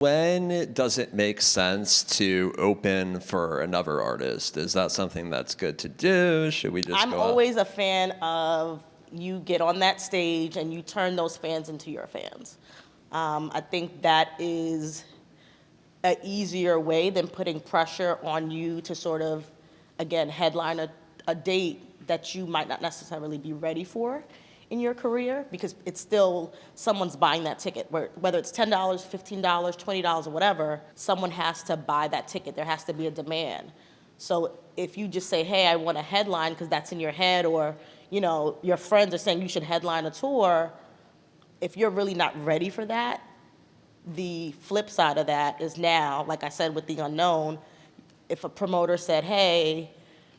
When does it make sense to open for another artist? Is that something that's good to do? Should we just I'm go out? always a fan of you get on that stage and you turn those fans into your fans. I think that is an easier way than putting pressure on you to sort of, again, headline a date that you might not necessarily be ready for in your career, because it's still someone's buying that ticket. Whether it's $10, $15, $20 or whatever, someone has to buy that ticket. There has to be a demand. So if you just say, hey, I want a headline because that's in your head, or your friends are saying you should headline a tour, if you're really not ready for that, the flip side of that is now, like I said, with the unknown, if a promoter said, hey,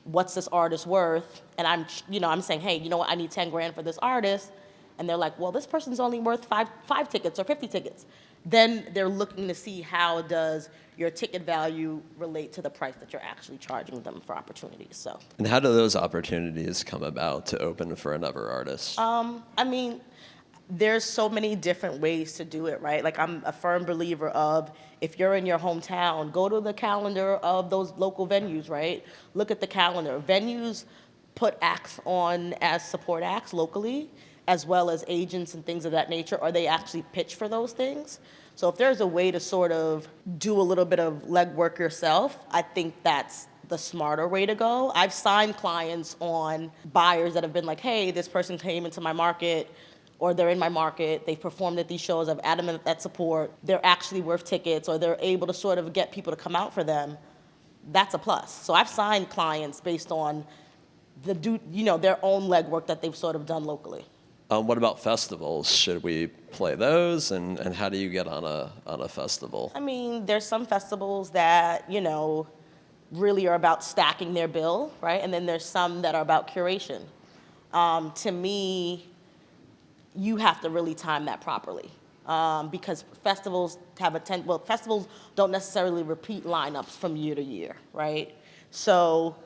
what's this artist worth? And I'm saying, hey, you know what, I need 10 grand for this artist. And they're like, well, this person's only worth five tickets or 50 tickets. Then they're looking to see how does your ticket value relate to the price that you're actually charging them for opportunities. So. And how do those opportunities come about to open for another artist? There's so many different ways to do it, right? Like, I'm a firm believer of, if you're in your hometown, go to the calendar of those local venues, right? Look at the calendar. Venues put acts on as support acts locally, as well as agents and things of that nature, or they actually pitch for those things. So if there's a way to sort of do a little bit of legwork yourself, I think that's the smarter way to go. I've signed clients on buyers that have been like, hey, this person came into my market, or they're in my market, they've performed at these shows, I've added them that support, they're actually worth tickets, or they're able to sort of get people to come out for them. That's a plus. So I've signed clients based on their own legwork that they've sort of done locally. What about festivals? Should we play those? And how do you get on a festival? I mean, there's some festivals that, really are about stacking their bill, right? And then there's some that are about curation. To me, you have to really time that properly, because festivals festivals don't necessarily repeat lineups from year to year, right? So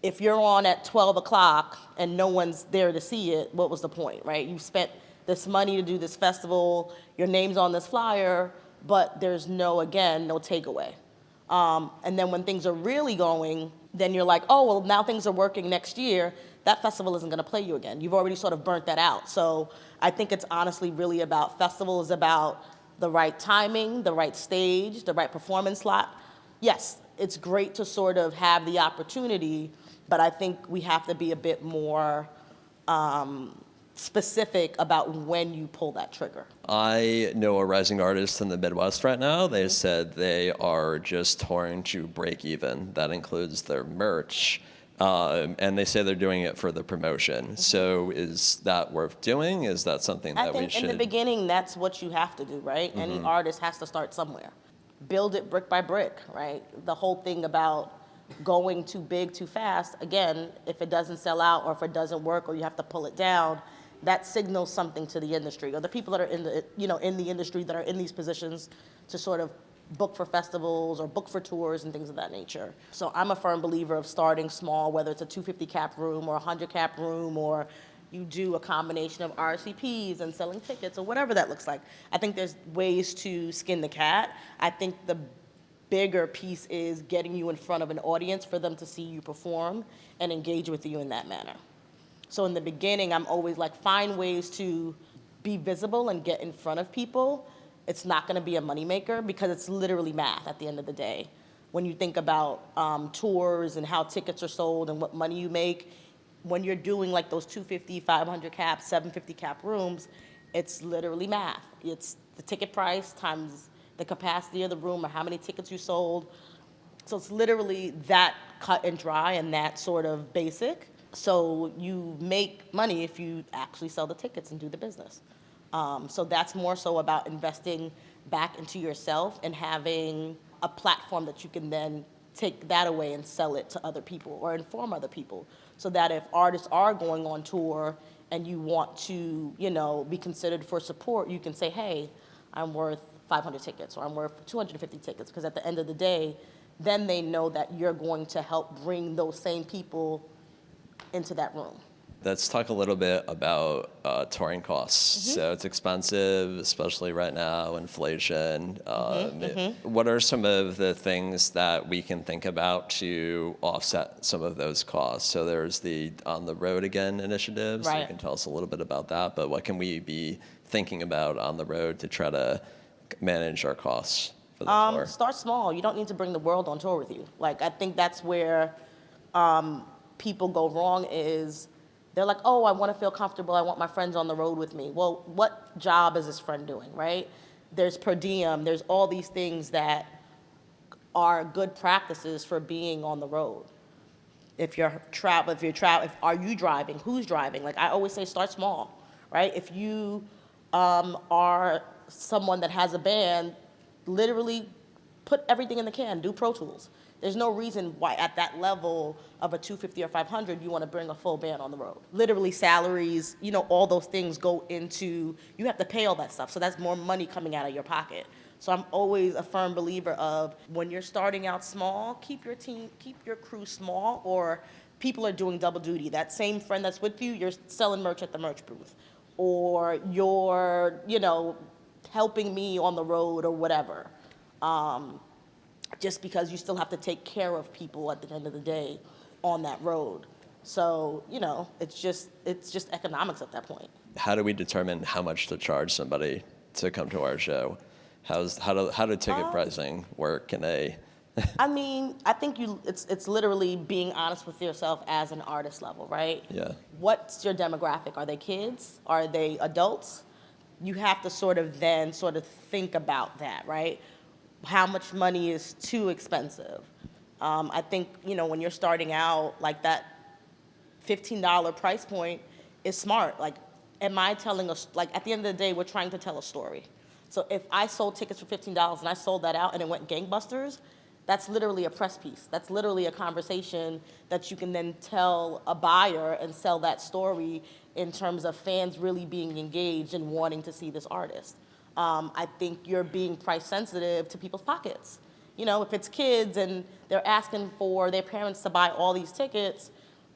if you're on at 12 o'clock and no one's there to see it, what was the point, right? You spent this money to do this festival, your name's on this flyer, but there's no takeaway. And then when things are really going, then you're like, oh, well, now things are working next year. That festival isn't going to play you again. You've already sort of burnt that out. So I think it's honestly really about, festival is about the right timing, the right stage, the right performance slot. Yes, it's great to sort of have the opportunity, but I think we have to be a bit more specific about when you pull that trigger. I know a rising artist in the Midwest right now. They said they are just touring to break even. That includes their merch. And they say they're doing it for the promotion. So is that worth doing? Is that something that we should? I think in the beginning, that's what you have to do, right? Mm-hmm. Any artist has to start somewhere. Build it brick by brick, right? The whole thing about going too big too fast, again, if it doesn't sell out or if it doesn't work or you have to pull it down, that signals something to the industry, or the people that are in the industry that are in these positions to sort of book for festivals or book for tours and things of that nature. So I'm a firm believer of starting small, whether it's a 250 cap room or a 100 cap room, or you do a combination of RSVPs and selling tickets or whatever that looks like. I think there's ways to skin the cat. I think the bigger piece is getting you in front of an audience for them to see you perform and engage with you in that manner. So in the beginning, I'm always like, find ways to be visible and get in front of people. It's not going to be a moneymaker because it's literally math at the end of the day. When you think about tours and how tickets are sold and what money you make, when you're doing like those 250, 500 cap, 750 cap rooms, it's literally math. It's the ticket price times the capacity of the room or how many tickets you sold. So it's literally that cut and dry and that sort of basic. So you make money if you actually sell the tickets and do the business. So that's more so about investing back into yourself and having a platform that you can then take that away and sell it to other people or inform other people, so that if artists are going on tour and you want to, be considered for support, you can say, hey, I'm worth 500 tickets or I'm worth 250 tickets, because at the end of the day, then they know that you're going to help bring those same people into that room. Let's talk a little bit about touring costs. So it's expensive, especially right now, inflation. What are some of the things that we can think about to offset some of those costs? So there's the On the Road Again initiative. So you Right. can tell us a little bit about that. But what can we be thinking about on the road to try to manage our costs for the tour? Start small. You don't need to bring the world on tour with you. Like, I think that's where people go wrong is they're like, oh, I want to feel comfortable. I want my friends on the road with me. Well, what job is this friend doing, right? There's per diem. There's all these things that are good practices for being on the road. Are you driving? Who's driving? Like I always say, start small, right? If you are someone that has a band, literally put everything in the can, do Pro Tools. There's no reason why at that level of a 250 or 500, you want to bring a full band on the road. Literally salaries, all those things go into, you have to pay all that stuff. So that's more money coming out of your pocket. So I'm always a firm believer of when you're starting out small, keep your crew small, or people are doing double duty. That same friend that's with you, you're selling merch at the merch booth, or you're, helping me on the road or whatever. Just because you still have to take care of people at the end of the day on that road. So, it's just economics at that point. How do we determine how much to charge somebody to come to our show? How do ticket pricing work? I think it's literally being honest with yourself as an artist level, right? Yeah. What's your demographic? Are they kids? Are they adults? You have to sort of think about that, right? How much money is too expensive? I think, when you're starting out, like that $15 price point is smart. Like, am I telling at the end of the day, we're trying to tell a story. So if I sold tickets for $15 and I sold that out and it went gangbusters, that's literally a press piece. That's literally a conversation that you can then tell a buyer and sell that story in terms of fans really being engaged and wanting to see this artist. I think you're being price sensitive to people's pockets. If it's kids and they're asking for their parents to buy all these tickets,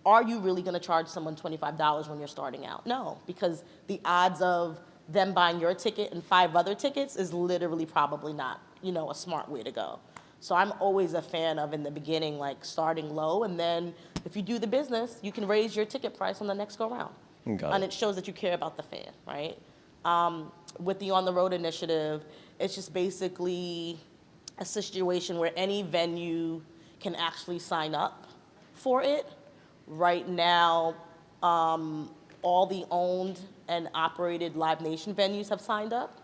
are you really going to charge someone $25 when you're starting out? No, because the odds of them buying your ticket and 5 other tickets is literally probably not, a smart way to go. So I'm always a fan of, in the beginning, like starting low, and then if you do the business, you can raise your ticket price on the next go round. And it shows that you care about the fan, right? With the On the Road initiative, it's just basically a situation where any venue can actually sign up for it. Right now, all the owned and operated Live Nation venues have signed up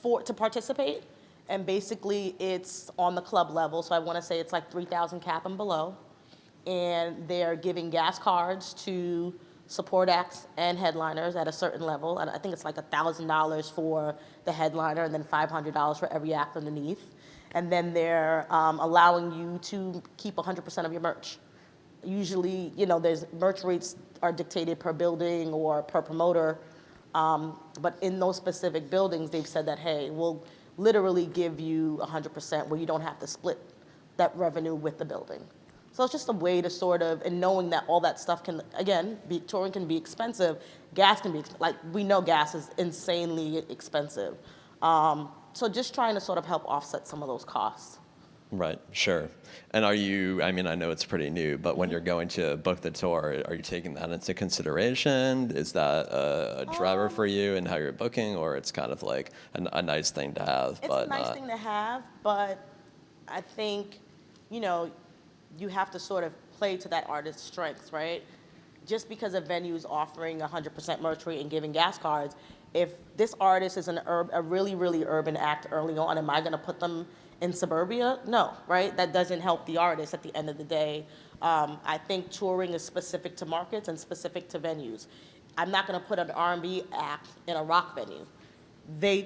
to participate. And basically, it's on the club level, so I want to say it's like 3,000 cap and below. And they're giving gas cards to support acts and headliners at a certain level. And I think it's like $1,000 for the headliner and then $500 for every act underneath. And then they're allowing you to keep 100% of your merch. Usually, there's merch rates are dictated per building or per promoter. But in those specific buildings, they've said that, hey, we'll literally give you 100% where you don't have to split that revenue with the building. So it's just a way to sort of, and knowing that all that stuff can, again, touring can be expensive, gas can be, we know gas is insanely expensive. So just trying to sort of help offset some of those costs. Right, sure. And I know it's pretty new, but when you're going to book the tour, are you taking that into consideration? Is that a driver for you and how you're booking, or it's kind of like a nice thing to have? It's a nice thing to have, but I think, you have to sort of play to that artist's strengths, right? Just because a venue is offering 100% merch rate and giving gas cards, if this artist is a really, really urban act early on, am I going to put them in suburbia? No, right? That doesn't help the artist at the end of the day. I think touring is specific to markets and specific to venues. I'm not going to put an R&B act in a rock venue.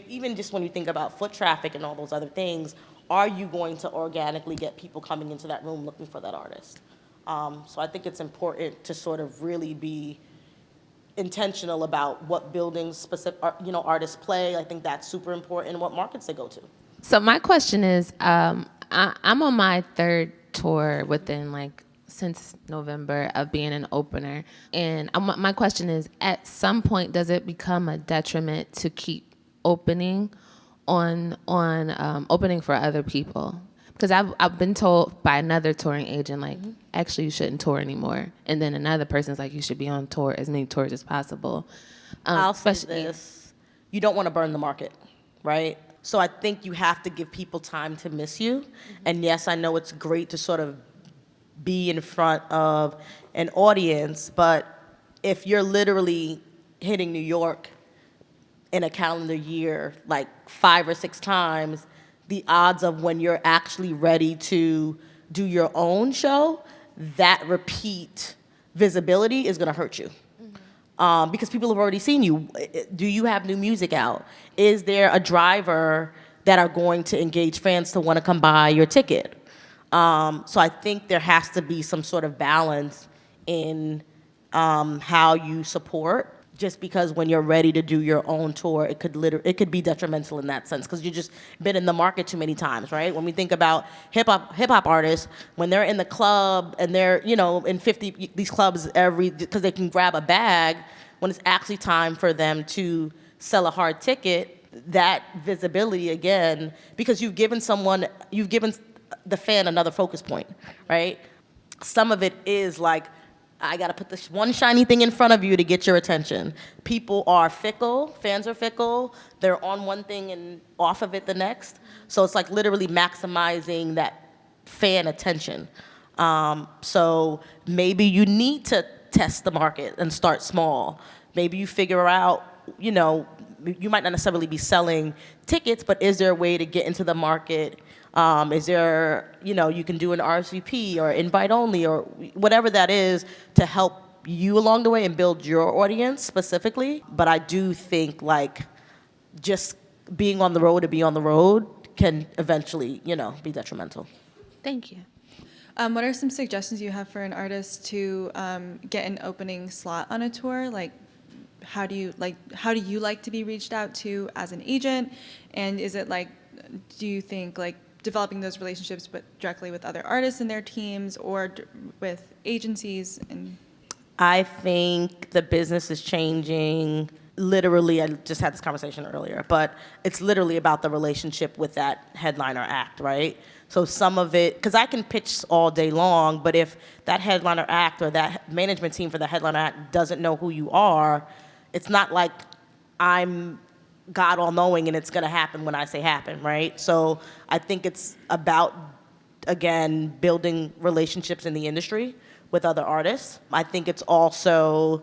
Even just when you think about foot traffic and all those other things, are you going to organically get people coming into that room looking for that artist? So I think it's important to sort of really be intentional about what buildings specific, artists play. I think that's super important, and what markets they go to. So my question is, I'm on my 3rd tour within like since November of being an opener. And my question is, at some point, does it become a detriment to keep opening opening for other people? Because I've been told by another touring agent, like, actually, you shouldn't tour anymore. And then another person's like, you should be on tour, as many tours as possible. I'll say this. You don't want to burn the market, right? So I think you have to give people time to miss you. And yes, I know it's great to sort of be in front of an audience, but if you're literally hitting New York in a calendar year like 5 or 6 times, the odds of when you're actually ready to do your own show, that repeat visibility is going to hurt you. Because people have already seen you. Do you have new music out? Is there a driver that are going to engage fans to want to come buy your ticket? So I think there has to be some sort of balance in how you support. Just because when you're ready to do your own tour, it could be detrimental in that sense, because you've just been in the market too many times, right? When we think about hip hop artists, when they're in the club and they're, in 50 these clubs because they can grab a bag, when it's actually time for them to sell a hard ticket, that visibility again, because you've given the fan another focus point, right? Some of it is like, I got to put this one shiny thing in front of you to get your attention. People are fickle. Fans are fickle. They're on one thing and off of it the next. So it's like literally maximizing that fan attention. So maybe you need to test the market and start small. Maybe you figure out, you might not necessarily be selling tickets, but is there a way to get into the market? Is there, you can do an RSVP or invite only or whatever that is to help you along the way and build your audience specifically. But I do think like just being on the road to be on the road can eventually, be detrimental. Thank you. What are some suggestions you have for an artist to get an opening slot on a tour? Like, how do you like to be reached out to as an agent? And is it like, do you think like developing those relationships directly with other artists and their teams or with agencies? And I think the business is changing. Literally, I just had this conversation earlier, but it's literally about the relationship with that headliner act, right? So some of it, because I can pitch all day long, but if that headliner act or that management team for the headliner act doesn't know who you are, it's not like I'm God all-knowing and it's going to happen when I say happen, right? So I think it's about, again, building relationships in the industry with other artists. I think it's also,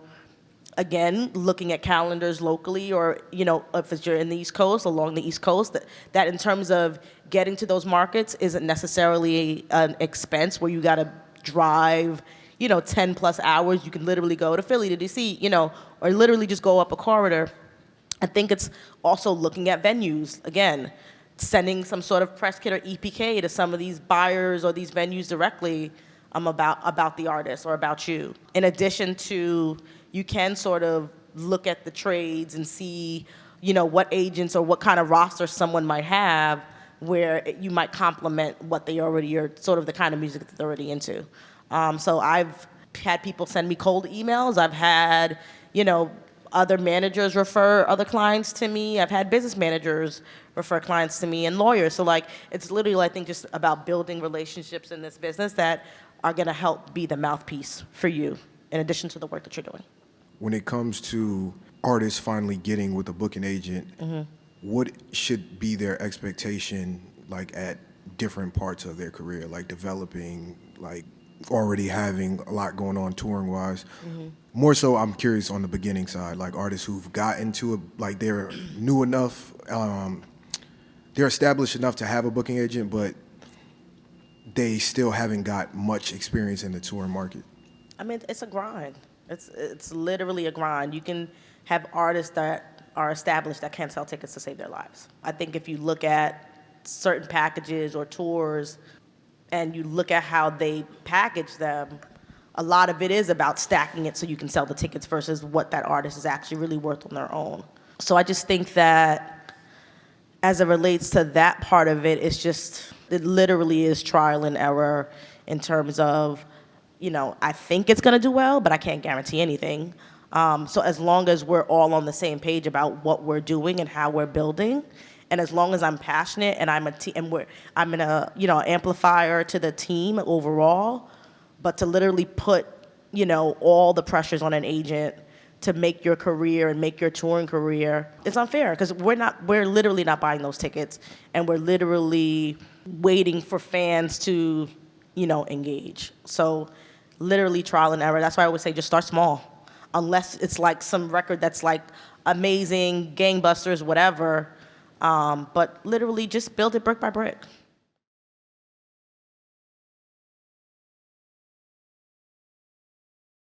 again, looking at calendars locally or, if you're in the East Coast, along the East Coast, that in terms of getting to those markets isn't necessarily an expense where you got to drive 10 plus hours. You can literally go to Philly, to DC, or literally just go up a corridor. I think it's also looking at venues, again, sending some sort of press kit or EPK to some of these buyers or these venues directly about the artist or about you. In addition to, you can sort of look at the trades and see, what agents or what kind of roster someone might have where you might complement what they already are, sort of the kind of music that they're already into. So I've had people send me cold emails. I've had, other managers refer other clients to me. I've had business managers refer clients to me and lawyers. So like, it's literally, I think, just about building relationships in this business that are gonna help be the mouthpiece for you in addition to the work that you're doing. When it comes to artists finally getting with a booking agent, what should be their expectation like at different parts of their career, like developing, like already having a lot going on touring wise? More so, I'm curious on the beginning side, like artists who've gotten to it, like they're new enough, they're established enough to have a booking agent, but they still haven't got much experience in the touring market. I mean, it's a grind. It's literally a grind. You can have artists that are established that can't sell tickets to save their lives. I think if you look at certain packages or tours and you look at how they package them, a lot of it is about stacking it so you can sell the tickets versus what that artist is actually really worth on their own. So I just think that as it relates to that part of it, it literally is trial and error in terms of, I think it's going to do well, but I can't guarantee anything. So as long as we're all on the same page about what we're doing and how we're building, and as long as I'm passionate and I'm amplifier to the team overall, but to literally put, all the pressures on an agent to make your career and make your touring career, it's unfair because we're literally not buying those tickets, and we're literally waiting for fans to, engage. So literally trial and error. That's why I would say just start small, unless it's like some record that's like amazing, gangbusters, whatever. But literally just build it brick by brick.